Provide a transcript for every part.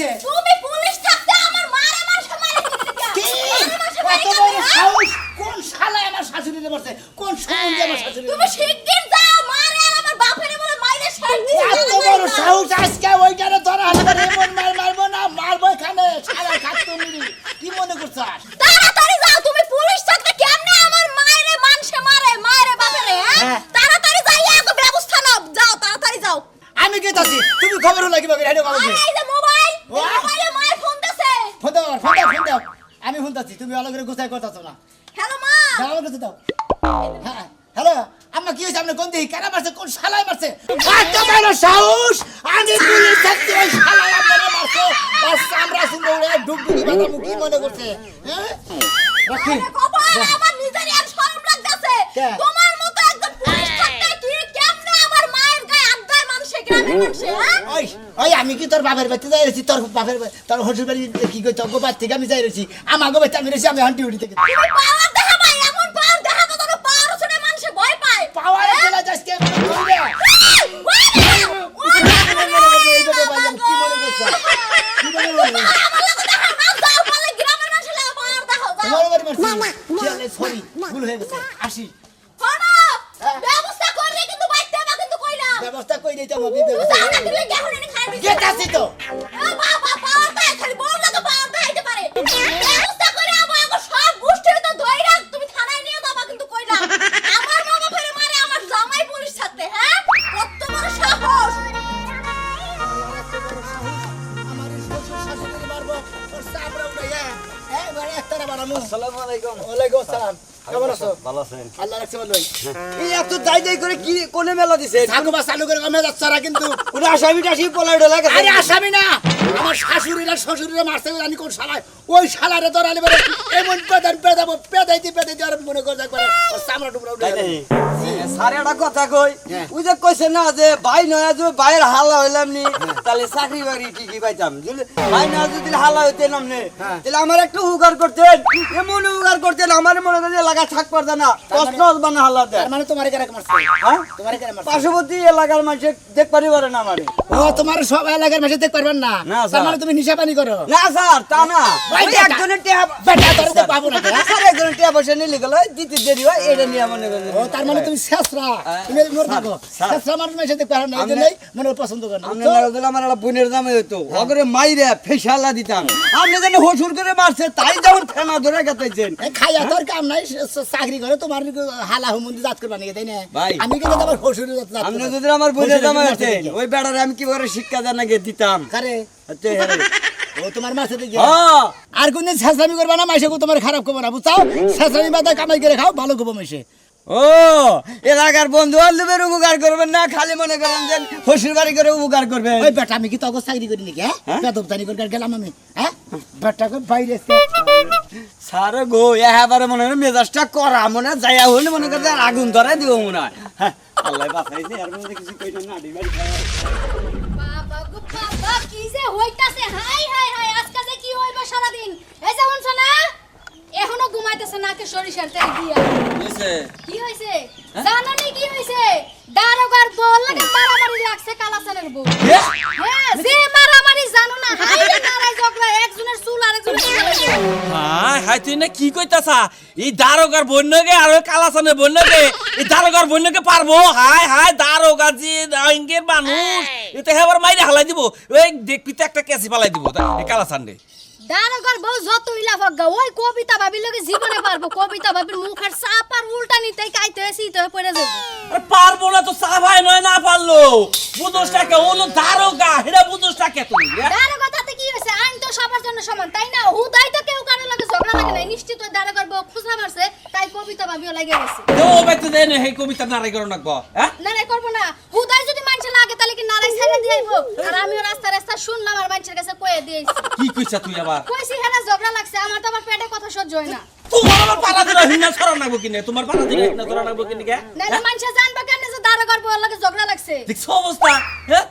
হইছে তুমি পুলিশ থাকতে আমার মারে মারছে মারে কি কত বড় সাহস কোন শালা আমার শাশুড়িরে মারছে কোন সম্বন্ধে আমার শাশুড়ি তুমি শিগগির যাও মারে আর আমার বাপেরে বলে মাইরে ছাড় দিছি এত বড় সাহস আজকে ওইখানে ধরা হবে এমন মারবো না মারবো এখানে শালা খাতুনি কি মনে করছস তাড়াতাড়ি যাও তুমি পুলিশ থাকতে কেমনে আমার মায়েরে মানছে মারে মায়েরে বাপেরে হ্যাঁ তাড়াতাড়ি যাইয়া এত ব্যবস্থা নাও যাও তাড়াতাড়ি যাও আমি কি তাছি তুমি খবর হলো কিভাবে রেডিও কাগজ আরে এই যে মোবাইল মোবাইলে মায়ের ফোন দিছে ফোন দাও আমি ফোন দাচ্ছি তুমি ভালো করে গোছাই করতেছো না হ্যালো মা দাও কাছে দাও হ্যাঁ হ্যালো আম্মা কি হইছে আপনি কোন দিকে কারা মারছে কোন শালায় মারছে এত বড় সাহস আমি পুলিশ থাকতে ওই শালায় আপনারে মারছে বাস আমরা শুনবো ওরে ডুবডুবি বাদামু কি মনে করছে হ্যাঁ রাখি আরে কপাল আমার নিজেরই আর শরম লাগতেছে কে? তোমার মতো একজন পুলিশ থাকতে তুই কেমনে আমার মায়ের গায়ে আড্ডায় মানছে গ্রামের মানুষে হ্যাঁ ওই ওই আমি কি তোর বাপের বাড়িতে যাই রইছি তোর বাপের তোর হসুর বাড়ি কি কই তোর গোপার থেকে আমি যাই রইছি আমার গোপার আমি রইছি আমি হান্টি উড়ি থেকে তুমি পাওয়ার দেখাবা এমন পাওয়ার দেখাবা যেন পাওয়ার শুনে মানুষে ভয় পায় পাওয়ার খেলা যাচ্ছে ধরে কি মনে করছ কি মনে করছ তোমার বাড়ি মারছি চলে সরি ভুল হয়ে গেছে আসি ব্যবস্থা কই দিতে হবে গেতাছি তো আসসালামু আলাইকুম। ওয়ালাইকুম আসসালাম কেমন আছো ভালো আছেন? আল্লাহ রাখছে ভালোই এই এত যাই করে কি কোনে মেলা দিছেন? ঠাকুমা চালু করে আমি যাচ্ছি না কিন্তু কোন আসামি টাসি পলাই ডলা গেছে? আরে আসামি না আমার শাশুড়িরা শ্বশুরিরা মারছে জানি কোন শালায় ওই শালারে ধরালি বলে এমন পেদাইতে আর মনে করে একবার ওর চামড়া টুকরা উঠে গেল। স্যার একটা কথা কই, হ্যাঁ। ওই যে কইছে না যে ভাই নয়া যদি ভাইয়ের হালা হইলাম নি তাহলে চাকরি বাকরি কি পাইতাম, যদি ভাই না যদি হালা হইতে নামনে হ্যাঁ। তাহলে আমার একটু উপকার করতেন, এমন উপকার করতেন আমার মনে করে লাগা থাক পারত না, কষ্ট বানা হালা দেয়। তার মানে তোমার কেন মারছে হ্যাঁ তোমার কেন মারছে পার্শ্ববর্তী এলাকার মানুষ দেখ পারি পারে না আমারে। ও তোমার সব এলাকার মাঝে দেখতে পারবেন না না, তার স্যার। মানে তুমি নিশা পানি করো না স্যার তা না, ভাই, ওই বেটা। একজনের টিয়া বেটা তোর তো পাবো না তো, হ্যাঁ? স্যার একজনের টিয়া পয়সা নিলে গেল দিতে দেরি হয় এটা নিয়ে মনে করেন। ও তার মানে তুমি শেষরা তুমি মোর থাকো স্যার। শেষরা মানুষ মাঝে দেখতে পারো না এই জন্যই মনে পছন্দ করেন আপনি না দিলে আমার একটা বোনের জামাই হতো ওগরে মাইরে ফেসালা দিতাম, আপনি জানি হসুর করে মারছে তাই যেমন ফেনা ধরে গেতাইছেন। খাইয়া তোর কাম নাই চাকরি করে তোমার হালা হুমন্দি জাত করবা নাকি তাই না ভাই। আমি কিন্তু আমার শ্বশুরের জাত আপনি যদি আমার বোনের জামাই হতেন ওই বেড়ারে আমি কি করে শিক্ষা জানাকে দিতাম। কারে আচ্ছা, হ্যাঁ। ও তোমার মাছ দেখি হ্যাঁ, আর কোনদিন শেষরামি করবা না মাইসে তোমার খারাপ করবো না বুঝছাও শেষরামি বাদা কামাই করে খাও ভালো করবো মাইসে ও এলাকার বন্ধু বান্ধবের উপকার করবেন না, খালি মনে করেন যে হসুর বাড়ি করে উপকার করবেন। ওই বেটা আমি কি তখন চাকরি করি নাকি হ্যাঁ বেতবদানি করে গেলাম আমি হ্যাঁ বেটাকে বাইরে স্যার গো এবারে মনে হয় মেজাজটা করা মনে হয় যাইয়া হইলে মনে করে যে আগুন ধরাই দিব মনে হয়। হ্যাঁ, আল্লাহ বাঁচাইছে এর মধ্যে কিছু কই না আডি বাড়ি বাবা গো বাবা কি যে হইতাছে হাই হাই হাই আজকে যে কি হইবে সারা দিন এই যে শুনছ না এখনো ঘুমাইতেছে নাকে সরিষার তেল দিয়া হইছে কি হইছে জানো নি কি হইছে দারোগার বল লাগে মারামারি লাগছে কালাসানের বউ হ্যাঁ যে মারামারি জানো না হাই রে নারাই জগলা একজনের চুল আরেকজনের হাই হাই তুই না কি কইতাছা এই দারোগার বন্যকে আর ওই কালাসানের বন্যকে এই দারোগার বন্যকে পারবো হাই হাই দারোগা যে আঙ্গের মানুষ এটা হেবার মাইরে হালাই দিব ওই দেখবি তো একটা কেসি পালাই দিব এই কালাসান রে দারোগার বউ যত ইলা ভগা ওই কবিতা ভাবির লগে জীবনে পারবো কবিতা ভাবির মুখের চাপ আর উল্টা নিতেই কাইতে সিতে হয়ে পড়ে যাবো আরে পারবো না তো সাভাই নয় না পারলো বুঝোসটাকে হলো দারোগা হেরা বুঝোসটাকে তুই দারোগা তাতে কি হইছে আইন তো সবার জন্য সমান তাই না হুদাই তো কেউ কারো লাগে ঝগড়া লাগে না নিশ্চিত ওই দারোগার বউ খুচরা মারছে তাই কবিতা ভাবিও লাগে গেছে তো বাইতে দেন এই কবিতা নারাই করো নাকবো হ্যাঁ নারাই করবো না হুদাই যদি মানুষে লাগে তাহলে কি নারাই ছেড়ে দিয়ে আইবো আর আমিও রাস্তা রাস্তা শুনলাম আর মানুষের কাছে কয়ে দিয়েছি কি কইছা তুই আবার কইছি হ্যাঁ ঝগড়া লাগছে আমার তো আমার পেটে কথা সহ্য হয় না তোমার আমার পালা দিলা হিনা ছড়া নাকবো কিনে তোমার পালা দিলা হিনা ছড়া নাকবো কিনে কে নাইলে মানুষে জানবে কেন যে দারোগার বউ লাগে ঝগড়া লাগছে দেখছো অবস্থা হ্যাঁ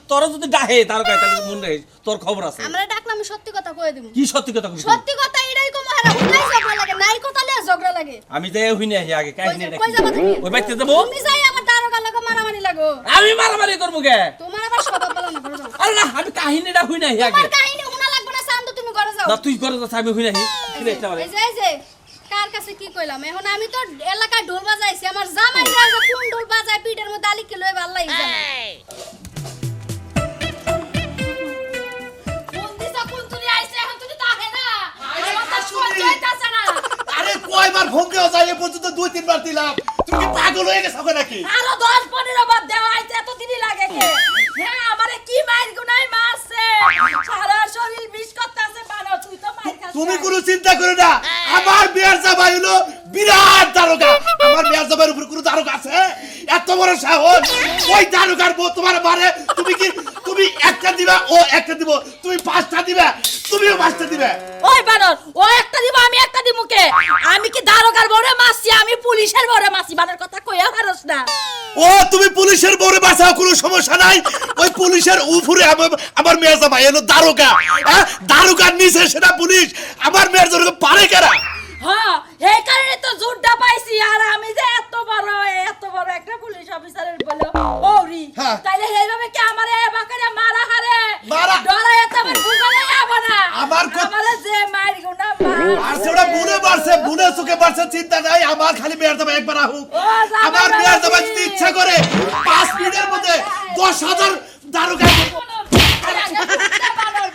তোর যদি ডাহে দারোগা তাহলে মনে রাখিস তোর খবর আছে আমরা ডাকলাম আমি সত্যি কথা কয়ে দেব কি সত্যি কথা কইছিস সত্যি কথা এটাই কম হারা হুদাই ঝগড়া লাগে নাই কথা লে ঝগড়া লাগে আমি যাই হইনি আহি আগে কাহিনী কই যাবা তুমি ওই বাইতে দেবো তুমি যাই আমার দারোগার লাগে মারামারি লাগো আমি মারামারি করবো কে তোমার আবার স্বভাব ভালো না করে যাও আরে না আমি কাহিনীটা হই নাই আগে তোমার কাহিনী শোনা লাগবে না শান্ত তুমি ঘরে যাও না তুই করে যাস আমি হই নাই কি রে এটা এই যে কার কাছে কি কইলাম এখন আমি তো এলাকায় ঢোল বাজাইছি আমার জামাই যায় যে কোন ঢোল বাজায় পিঠের মধ্যে আলি কি লই ভালো লাগে কোন দিশা কোন তুই আইছে এখন তুই তো আহে না আমার তো সহ্য হইতাছে না আরে কয়বার ফোন দেওয়া যায় এ পর্যন্ত 2-3 বার দিলাম তুমি কি পাগল হয়ে গেছো নাকি আরো 10-15 বার দেওয়া আইতে এত দিনই লাগে কে হ্যাঁ আমারে কি মাইর গুনাই মারছে সারা শরীর বিষ করতেছে বানো তুই তো মাইর খাস তুমি কোনো চিন্তা করো না আমার বিয়ার জামাই হলো বিরাট দারোগা আমার বিয়ার জামাইয়ের উপর কোনো দারোগা আছে এত বড় সাহস ওই দারোগার বউ তোমার মারে তুমি একটা দিবা ও একটা দিব তুমি 5টা দিবা তুমিও 5টা দিবে ওই বানর ও একটা দিব আমি একটা দিব কে আমি কি দারোগার বরে মাসি আমি পুলিশের বরে মাসি বানর কথা কইয়া পারছ না ও তুমি পুলিশের বউরে বাঁচাও কোনো সমস্যা নাই ওই পুলিশের উপরে আমার মেয়ের জামাই হলো দারোগা হ্যাঁ দারোগার নিচে সেটা পুলিশ আমার মেয়ের জন্য পারে কারা হ্যাঁ এই কারণে তো জুটটা পাইছি আর আমি যে এত বড় একটা পুলিশ অফিসারের বলে ওরি হ্যাঁ। তাইলে এইভাবে কি আমারে বাকারে মারা হারে মারা। ডরায় তো আমার ভুগলে যাবে না আমার আমারে যে মার গুনা মারছে ওটা বুনে চোখে মারছে চিন্তা নাই আমার খালি মেয়ের জামাই একবার আহুক ও, জামাই আমার বাবা মেয়ের জামাই কি? যদি ইচ্ছা করে 5 মিনিটের মধ্যে 10,000 দারোগা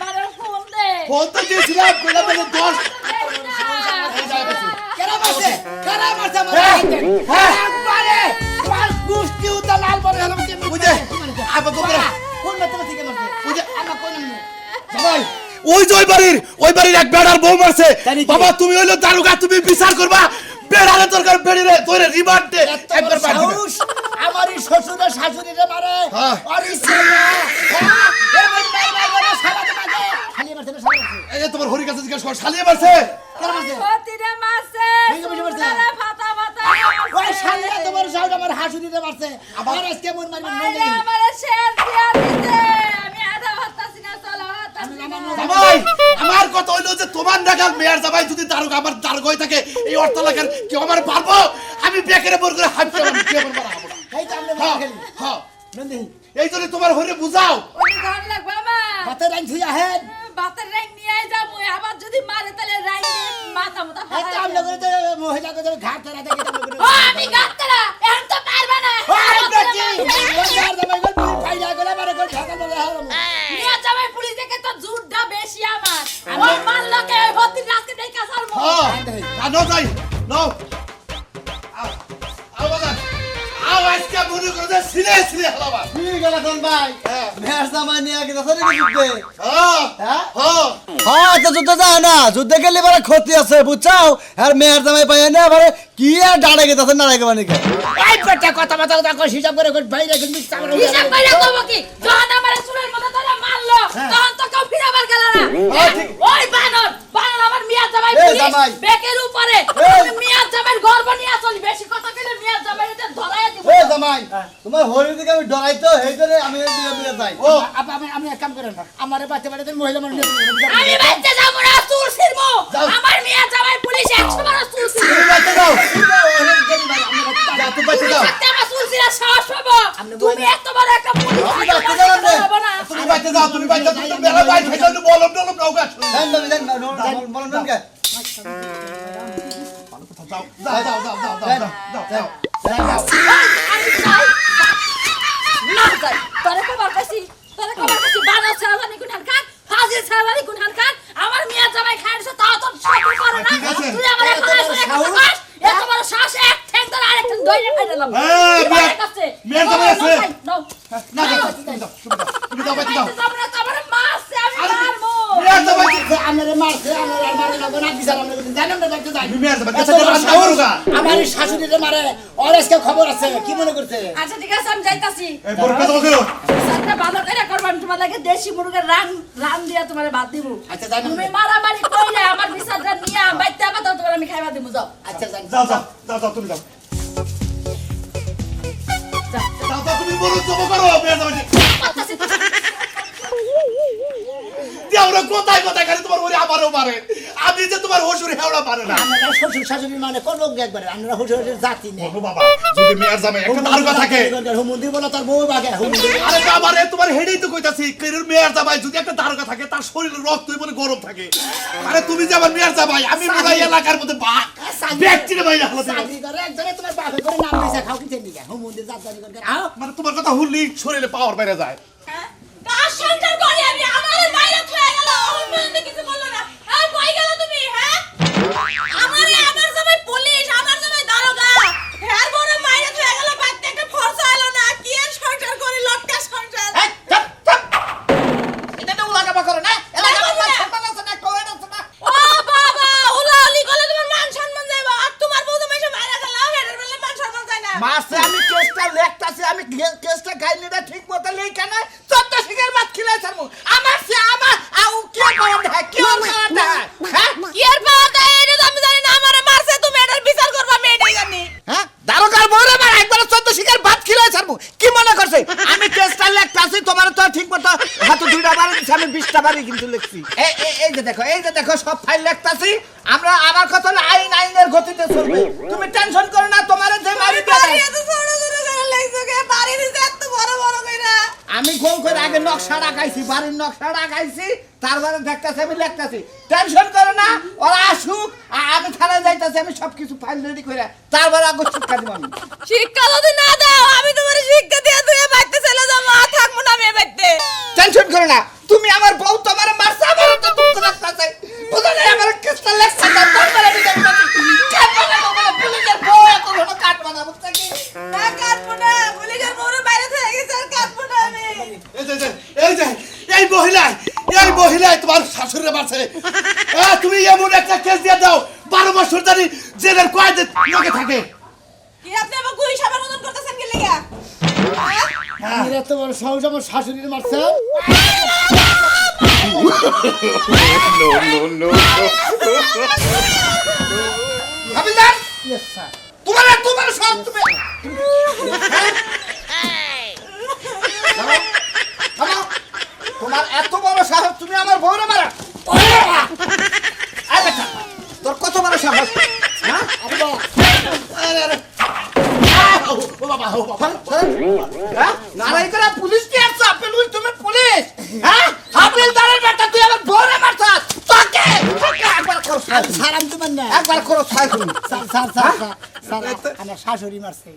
বানর ফোন দে ফোন তো দিয়েছিলাম কইলাম বলে 10 কেন মারছে কেন মারছে আমার হ্যাঁ মারে তোমার গুষ্টি উতা লাল বলে হলো কি বুঝে আবার গোবরা কোন মারতে থেকে মারছে বুঝে আমার কোন নাম জামাই ওই যে ওই বাড়ির এক বেড়ার বউ মারছে বাবা তুমি হইলো দারোগা তুমি বিচার করবা বেড়ারে দরকার বেড়িরে তোরে রিমান্ড দে একবার বাড়ি দিবে। সাহস আমারই শ্বশুর শাশুড়িরে মারে হ্যাঁ। আরে সালা হ্যাঁ এমন মাইরা সালাতে মারে খালি মারছে না সালাতে এই যে তোমার হরি কাছে জিজ্ঞাসা কর শালিয়ে মারছে কেন মারছে প্রতিরে মারছে ভেঙে ভেঙে মারছে। সুন্দরে ফাটা ফাটা ওই শালিয়া তোমার সাউড আমার হাসুরিরে মারছে আমার আজকে মন মারবে আরে আমারে শের দিয়া দিতে আমি আধা হতাছি না চলো হতাছি না জামাই আমার কথা হইলো যে তোমার নাগাল মেয়ের জামাই যদি দারোগা আমার দারোগা হয়ে থাকে এই অর্থ লাগার কেউ আমার পারবো আমি বেকারে বর করে হাঁটতে পারবো কেউ আমার মারা হবো না। এই তো আমরা হ্যাঁ, খেলি হ্যাঁ। নন্দি এই জন্য তোমার হরে বুঝাও ওই ঘর লাগবে আমার হাতে রাইন থুই আহেন বাতের রাং নিয়ে যাবো আবার যদি মারে তাহলে রাং মাথা মাথা এই তো আমরা করে তো মহিলা করে ঘাট ধরা দেখে আমরা করে ও আমি গাতরা এখন তো পারবে না ওই বেটি ওই আর জামাই গল পুরি ফাইলা গলা মারে করে ঢাকা বলে হারাম নিয়া যাবে পুলিশ দেখে তো জুটটা বেশি আমার ও মারলকে ওই ভর্তি রাস্তা দেখে সারবো হ্যাঁ কানো যাই নাও আও বাজার আও আজকে মনে করে যে সিলে হালাবা ঠিক আছে কোন ভাই মেয়ের জামাই নিয়ে গেছে সরে যুদ্ধে হ্যাঁ হ্যাঁ হ্যাঁ হ্যাঁ তো যুদ্ধ যায় না যুদ্ধে গেলে বড় ক্ষতি আছে বুঝছাও আর মেয়ের জামাই পাই না এবারে কি আর ডাড়ে গেছে না রেগে বানিকে এই বেটা কথা কথা কই হিসাব করে বাইরে কিন্তু চামড়া হিসাব কইরা কব কি যখন আমার চুলের মধ্যে ধরে মারলো তখন তো কেউ ফিরাবার গেল না ওই বানর আমার মিয়া জামাই এই পুলিশ জামাই। বেকের উপরে আমি মিয়া জামাইয়ের গর্ব নিয়ে চলি বেশি কথা কইলে মিয়া জামাইতে ধরায় দিব এ জামাই তোমার হরি দিকে আমি ডরাইতো এই করে আমি এই দিকে বিয়ে যাই ও আমি এক কাম করেন আমারে বাচ্চা বাড়িতে মহিলা মানুষ আমি বাইতে যাব না চুল ছিড়বো আমার মিয়া জামাই পুলিশ 100 বার চুল ছিড়বো তুমি বাইতে যাও যাও তুমি বাইতে যাও সত্যি আমার চুল ছিড়া সাহস পাবো তুমি এত বড় একটা পুলিশ হবে না তুমি বাইতে যাও তুমি বেলা বাইর খাইছো একটু বলম টলম নাও গাছ জান তুমি জান বলুন কে যাও যাও যাও যাও যাও যাও যাও আমি চাই না যাই তোরে কবার কাছি বানর ছাড়ানি কোনখান খান ফাজিল ছাড়ানি কোনখান খান আমার মিয়া জামাই খাইছো তাও তো সব করে না ঠিক আছে। তুই আমার এখন এত বড় শ্বাস এক ঠ্যাং ধরে আরেক ঠ্যাং ধরে ফেলাম হ্যাঁ, মেয়ের জামাই আছে। নাও না না তুমি যাও বাইতে যাও তোমার মারছে আমি মারবো মেয়ের জামাই আমারে মারছে আমারে আর মারে না না বিচার আমরা কিন্তু জানেন না বাইতে যাই মেয়ের জামাই কাছে তোমার সাহরুগা আমার শাশুড়িরে মারে ওর আজকে খবর আছে কি মনে করছে আচ্ছা ঠিক আছে আমি যাইতাছি এই বড়টা দাও কেন সাথে ভালো করে করবেন তোমার লাগে দেশি মুরগের রান দিয়া তোমারে ভাত দিব আচ্ছা, জানি। তুমি মারামারি কইলে আমার বিচারটা নিয়া বাইতে আবার দাও তোমার আমি খাইবা দিব যাও আচ্ছা জানি যাও যাও যাও যাও তুমি যাও যাও যাও যাও তুমি বড় জব করো মেয়ের জামাই দেওরা কোথায় কোথায় খালি তোমার ওরে আমারও মারে আমি যে তোমার হসুর হেওড়া পারে না আপনারা শ্বশুর শাশুড়ি মানে কোন লোক একবারে আপনারা শ্বশুরের জাতি নেই ও বাবা যদি মেয়ের জামাই একটা দারোগা থাকে হুমুন্দি বলে তার বউ বাগে হুমুন্দি আরে বাবা রে তোমার হেডেই তো কইতাছি কেরুর মেয়ের জামাই যদি একটা দারোগা থাকে তার শরীরে রক্তই বলে গরম থাকে আরে তুমি যে আমার মেয়ের জামাই আমি মনে হয় এলাকার মধ্যে ব্যক্তিরে বাইরে হতে চাকরি করে একজনে তোমার বাপে করে নাম দিয়েছে খাও কি তেমনি হুমুন্দি জাতদারি করে আও মানে তোমার কথা হুললি শরীরে পাওয়ার বাইরে যায় হ্যাঁ? কার সংসার করি আমি? আমারে বাইরে থুয়ে গেল, আমার মেয়ে কিছু বললো না। এই, কই গেল তুমি, হ্যাঁ? আমার জামাই পুলিশ, আমার জামাই দারোগা। হ্যাঁ, বড় বাইরে থুয়ে গেল, বাড়িতে একটা খরচা এলো না। কি আর সংসার করি, লটকা সংসার। এই চুপ চুপ এটা তো উলাকাবা করে না এলাকা আমার সন্তান আছে না কোয়েন আছে না ও বাবা, উলাউলি করলে তোমার মান সম্মান যাইবো। আর তোমার বউ জামাই সব মাইরা গেল, এটার বেলা মান সম্মান যায় না। মাসে আমি কেসটা লেখতাছি আমি কেসটা গাইলিটা ঠিক মতো লেখা না চোদ্দ শিখের ভাত খিলাই ছাড়বো আমার সে আমার আউ কি পাওয়া দেয় কি পাওয়া দেয় হ্যাঁ কি আর পাওয়া যায়, এটা তো আমি জানি না। আমারে মারছে, তুমি এটার বিচার করবা, আমি এটাই জানি। হ্যাঁ দারোগার বউরে মার একবার চোদ্দ শিখের ভাত খিলাই ছাড়বো কি মনে করছে আমি কেসটা লেখতাছি তোমার তো ঠিক মতো হাতে দুইটা বাড়ি দিছি আমি 20টা বাড়ি কিন্তু লিখছি এই যে দেখো সব ফাইল লেখতাছি আমরা আমার কথা হলো আইনের গতিতে চলবে তুমি টেনশন করো না তোমার যে মারি বাড়ি এত ছোট ছোট করে লেখছো কে? বাড়ি দিছে এত বড় বড় কইরা। আমি গোল করে আগে নকশা রাখাইছি বাড়ির নকশা রাখাইছি তারপরে দেখতেছি আমি লিখতেছি টেনশন করো না ওরা আসুক আমি থানায় যাইতেছি আমি সবকিছু ফাইল রেডি করে তারপরে আগে শিক্ষা দিব আমি শিক্ষা যদি না দাও, আমি তোমার শিক্ষা দিয়ে তুই বাইতে চলে যাবো, আর থাকবো না আমি এ বাইতে। টেনশন করো না তুমি আমার বউ তোমার মারছে আমার তো দুঃখ লাগতেছে বুঝো না আমার কেসটা লেখছে না তারপরে আমি দেখতেছি কাট বানাবো বলে পুলিশের বউ এত ঘন কাট বানাবো কি না কাটবো না, পুলিশের বউর বাইরে থেকে গেছে, আর কাটবো না আমি। এই মহিলা তোমার শাশুড়ি মারছে তুমি এমন একটা কেস দিয়ে দাও 12 বছর ধরে জেলের কয়েদে লোকে থাকে কি আপনি আমার গুই সাবার মতন করতেছেন কি লাগা? আমি এত বড় সহজ আমার শাশুড়ির মারছে হাবিলদার ইয়েস স্যার তোমার সব তুমি তোমার এত বড় সাহস তুমি আমার বউরে মারা আয় বেটা তোর কত বড় সাহস হ্যাঁ ও বাবা হ্যাঁ নারাই করে পুলিশ কি আসছে পুলিশ তুমি পুলিশ হ্যাঁ হাবিলদারের বেটা তুই আমার বউরে মারছাস তোকে একবার করো স্যার আমি তোমার না একবার করো স্যার আমার শাশুড়ি মারছে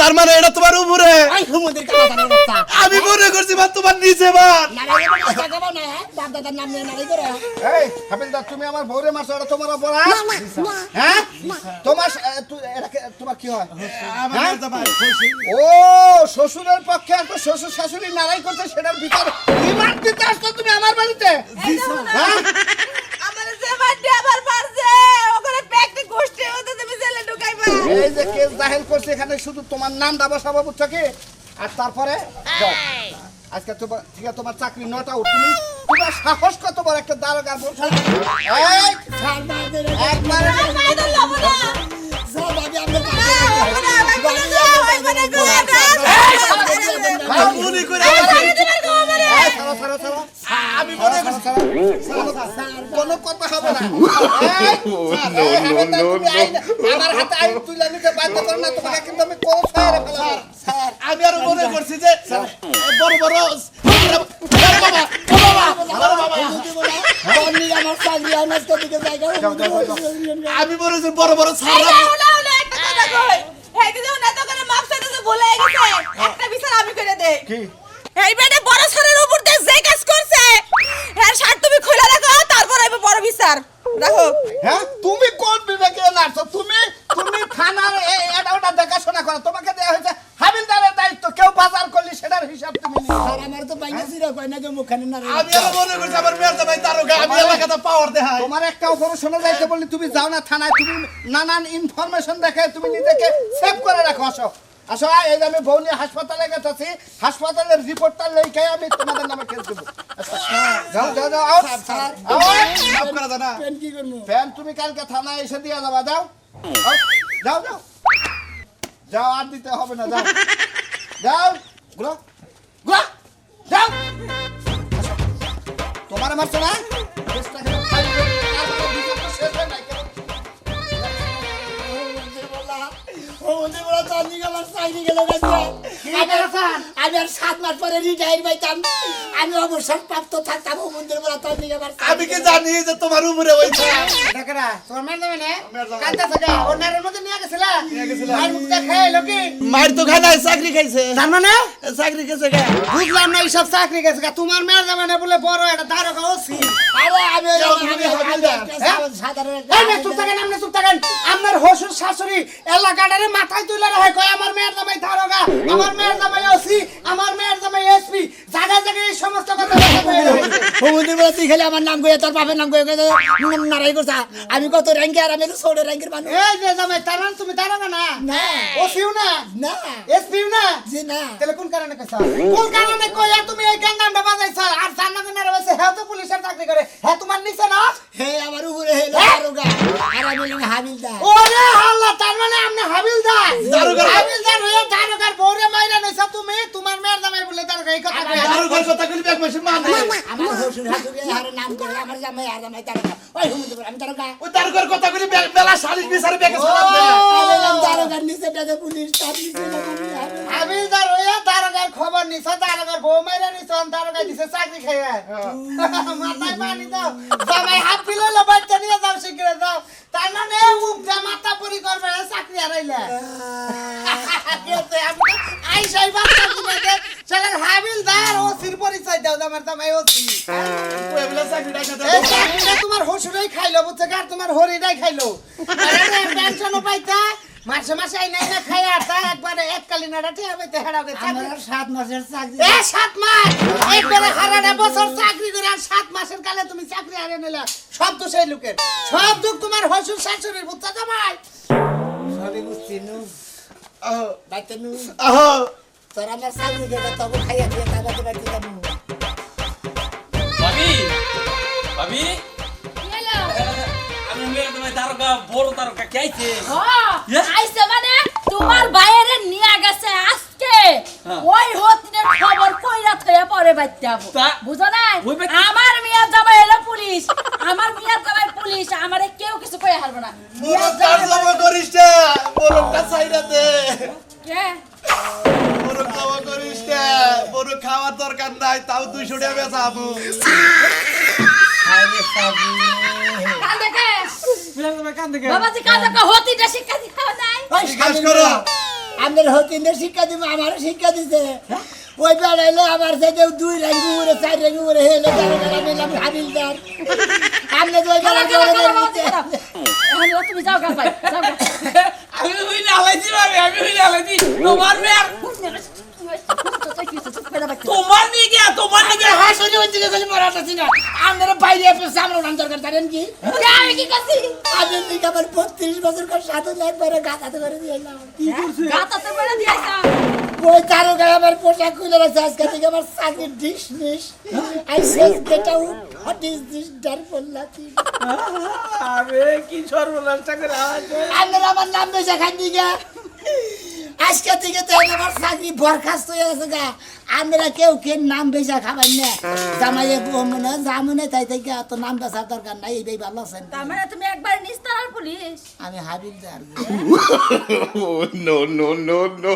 তার মানে এটা তোমার উপরে আই হুমুদের কাটা জানো না আমি মনে করছি বা তোমার নিচে বার নারাই করে কথা কও না বাপ দাদার নাম নিয়ে নারাই করে এই হাবিলদার তুমি আমার বউরে মারছো এটা তোমার অপরাধ হ্যাঁ তোমার তোমার কি হয় আমার জামাই ও শ্বশুরের পক্ষে একটা শ্বশুর শাশুড়ি নারাই করছে সেটার ভিতরে রিমান্ড দিতে আসছো তুমি আমার বাড়িতে হ্যাঁ আমার যে বাড়ি আবার মারছে, ওখানে ব্যক্তি গোষ্ঠী হতে তুমি জেলে ঢুকাইবা। এই যে কেস দাখিল করছে এখানে শুধু তোমার নামটা বসাবো বুঝছো কি আর তারপরে যাও আজকে তোমার ঠিক আছে তোমার চাকরি 9টা তুমি তোমার সাহস কত বড় একটা দারোগার বল এই একবার গায়ে ধরলো না। সব আগে আমরা মনে করে আমি মনে করছি কোনো কথা হবে না আমার হাতে আইন তুলে নিতে বাধ্য করো না তোমাকে কিন্তু আমি কোন ছায়ারে ফেলাবো আমি আরো মনে করছি যে বড় বড় আমি মনে করছি বড় বড় ছাড়া একটা কথা কই, এই যে না তো করে মাপ চাইতে ভুলে গেছে, একটা বিচার আমি করে দেই। কি এই বেটা বড় সরের উপর দিয়ে যে কাজ করছে, এর শার্ট তুমি খুলে রাখো, তারপর আইবো বড় বিচার রাখো। হ্যাঁ তুমি কোন বিবেকে নাচছো তুমি তুমি থানার এটা ওটা দেখাশোনা করো তোমাকে দেয়া হয়েছে হাবিলদারের দায়িত্ব কেউ বাজার করলি সেটার হিসাব তুমি নিও আমার তো বাইনা সিরা কই না যে মুখখানে না আমি আরো মনে করছি আমার মেয়ের জামাই দারোগা আমি এলাকাতে পাওয়ার দেখাই তোমার একটা অপারেশনে যাইতে বললি তুমি যাও না থানায় তুমি নানান ইনফরমেশন দেখায় তুমি নিজেকে সেভ করে রাখো আসো আসো এই যে আমি বউ নিয়ে হাসপাতালে গেছি হাসপাতালের রিপোর্টটা লেখাই আমি তোমাদের নামে কেস দেবো যাও যাও যাও আউট মাফ করা যায় না ফ্যান তুমি কালকে থানায় এসে দিয়ে যাবা যাও যাও যাও যাও আর দিতে হবে না যাও যাও গুলো গুলো যাও তোমার মারছো না তার নিকে আমার চাকরি গেল গেছে আমি আর 7 মাস পরে রিটায়ার পাইতাম আমি অবসর প্রাপ্ত থাকতাম মন্দির বলা তার নিকে আমার আমি কি জানি যে তোমার উপরে হইছে দেখরা তোমার মেয়ে যাবে না কাঁদতে থাকে ওনারের মধ্যে নিয়ে গেছিলা আর মুখটা খেয়ে লোকে মার তো খায় নাই চাকরি খাইছে তার মানে চাকরি খাইছে কে বুঝলাম না এইসব চাকরি গেছে তোমার মেয়ের যাবে না বলে বড় একটা দারোগা ওসি আরে আমি হাবিলদার। সাধারণ এই মেয়ে চুপ থাকেন আপনি চুপ থাকেন আপনার হসুর শাশুড়ি এলাকাটারে মাথায় তুলে রাখে কয় আমার মেয়ের জামাই দারোগা আমার মেয়ের জামাই ওসি আমার মেয়ের জামাই এসপি জায়গায় জায়গায় এই সমস্ত কথা বলে মন্দির বলা তুই খেলে আমার নাম কয়ে তোর বাপের নাম কয়ে নারাই করছা আমি কত র্যাঙ্কে আর আমি ছোট র্যাঙ্কের মানুষ এই যে জামাই তার মানে তুমি দারোগা না না ওসিও না না এসপিও না জি না তাহলে কোন কারণে কইছ কোন কারণে কইয়া তুমি এই গাঙ্গামটা বাজাইছ আর জান্নাতের রয়েছে হ্যাঁ তো পুলিশের চাকরি করে হ্যাঁ তোমার নিচে না হে আমার উপরে হে দারোগা আর আমি হলাম হাবিলদার ওরে আল্লাহ তার মানে আপনি হাবিলদার দারোগা। হাবিলদার হয়ে দারোগার বউরে মাইরা নইছ তুমি তোমার মেয়ের জামাই বলে দারোগা এই কথা কয় দারোগার কথা কইলি এক মাসে মানে আমার শ্বশুর শাশুড়ি আর নাম করে আমার জামাই আর জামাই দারোগা ওই হুমুন্দির আমি দারোগা ওই দারোগার কথা কইলি বেলা 40 বিচারে বেকে সালাম দে আমি হলাম দারোগার নিচে টাকা পুলিশ তার নিচে হাবিলদার হয়ে দারোগার খবর নিছ দারোগার বউ মাইরা নিছ দারোগা দিছে চাকরি খাইয়া মাথায় পানি দাও জামাই হাফ কিলো লো বাচ্চা নিয়ে যাও শিগগির যাও তার মানে উপজা মাথা পরি করবে চাকরি হারাইলা আইসাই বাচ্চা দিবে যে শালার হাবিলদার ওসির পরিচয় দাও আমার জামাই ওসি কই বেলা চাকরি ডাকা দে এই চাকরিটা তোমার হসুরাই খাইলো বুঝছে আর তোমার হরিরাই খাইলো আরে পেনশনও পাইতা মাসে মাসে আইনা আইনা খাই আর তা একবারে এককালীন আড়াতে হইতে হেড়াবে চাকরি আমার 7 মাসের চাকরি এ 7 মাস একবারে হারাটা বছর চাকরি করে আর 7 মাসের কালে তুমি চাকরি হারিয়ে নিলা সব তো সেই লোকের সব দুঃখ তোমার হসুর শাশুড়ির বুঝছা জামাই সবই বুঝছি নু আহ বাইতে নু আহ তোর আমার চাকরি গেলে তবে খাইয়া দিয়ে তারপরে বাইতে যাবো ভাবি ভাবি কি হলো? আমি মেয়ে তোমার দারোগা বড় দারোগা কে আইছে হ্যাঁ, আইছে মানে তোমার বাইরে নিয়ে গেছে আজকে হ্যাঁ। ওই হতিনের খবর কইরা থয়ে পরে বাইতে যাবো তা- বুঝো না ওই বাইতে- আমার মিয়া জামাই এলো পুলিশ আমার মিয়া জামাই পুলিশ আমারে কেউ কিছু কই হারবে না মিয়া মোর কাজ জামাই- জমা করিস না মোরটা চাইরা দে কে? মোর জমা করিস না মোর খাওয়ার দরকার নাই তাও 200 টাকা বেচাবো আরে চাকরি কান্দে কে? মিলাম তোমার কান থেকে বাবাজি কান্দে কে? হতিটা শিক্ষা দিতে নাই ওই জিজ্ঞাসা করো। আমাদের হতিনের শিক্ষা দিব আমারও শিক্ষা দিছে ওই বেড়াইলে আমার সাথে 2 র্যাঙ্ক উপরে 4 র্যাঙ্ক উপরে হেলে দারোগা আমি হলাম হাবিলদার আপনি তো ওই বেড়াইলে তুমি যাও গা ভাই যাও গা আমি হইলে হালাইছি ভাবি আমি হইলে হালাইছি তোমার মেয়ে তোমার নিয়ে গিয়া তোমার নিয়ে গিয়া হাসুনি ওই দিকে গেলে মরাটা ছিল আপনারা বাইরে এসে সামনে উঠান দরকার জানেন কি আমি কি করছি আজকে দিকে আমার 32 বছর কার সাথে একবারে গাতাতে করে দিয়েছিলাম গাতাতে বেড়ে দিয়েছা ওই দারোগা আমার পোশাক খুলে রাখছে আজকে থেকে আমার চাকরি dismiss I says get out what is this ডারফুল লাথি আরে কি সর্বনাশটা করে আছে আপনারা আমার নাম বেশা খান দিকে আজকে থেকে তো আমার চাকরি বরখাস্ত হয়ে গেছে গা আমরা কেউ নাম বেশা খাবেন না জামাইয়ে মনে জামনে তাই থেকে অত নাম বেচার দরকার নাই এই ভালো আছেন তার মানে তুমি একবার নিস্তার পুলিশ আমি হাবিলদার no, no, no, no.